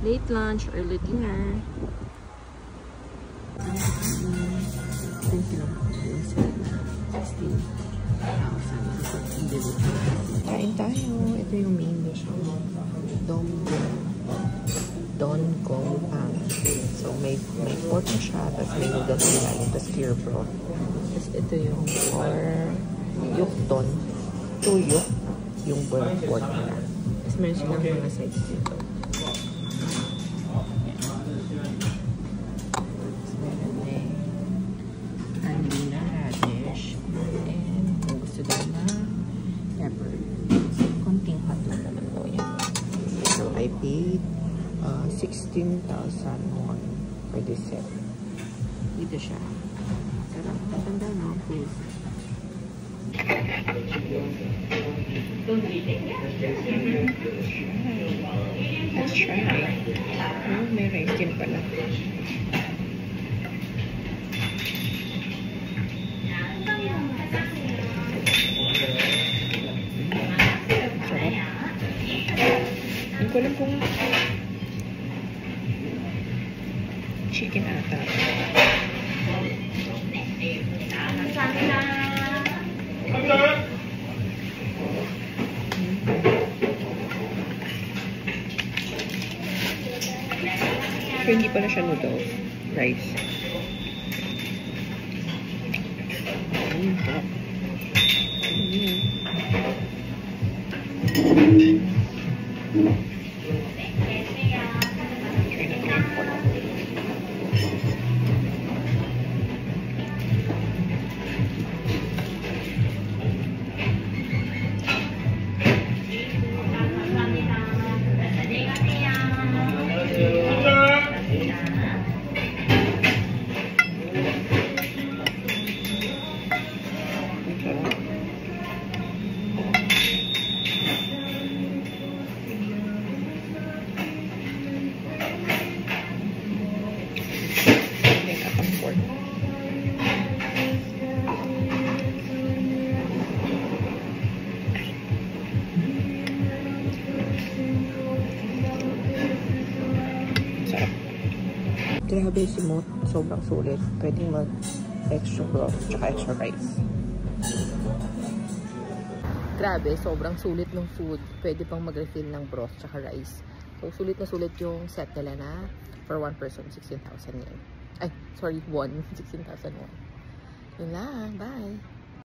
Late lunch, early dinner. Kain tayo. Ito yung main dish. Don Gong Pang. So, may pork na siya, tapos may noodles na lalim, tapos clear broth. Tapos ito yung yuk don. Tuyok yung burnt pork nila. Tapos meron silang mga sides dito. Tapos meron na radish. And kung gusto daw na pepper. So, konting hot lang naman po yan. So, I paid 16,000 won for this set. Dito siya. Sarap. Tanda na, please. Let's try. Oh, may rice din pala. Sarap. Hindi ko alam kung chicken ata. So, hindi pala siya noodles. Rice. Sarap. Grabe si Moot. Sobrang sulit. Pwedeng mag-extra broth tsaka extra rice. Grabe, sobrang sulit ng food. Pwede pang mag-refill ng broth tsaka rice. So, sulit na sulit yung set nila na for one person, 16,000 yen. Ay, sorry, won. 16,000 won. Yun lang. Bye!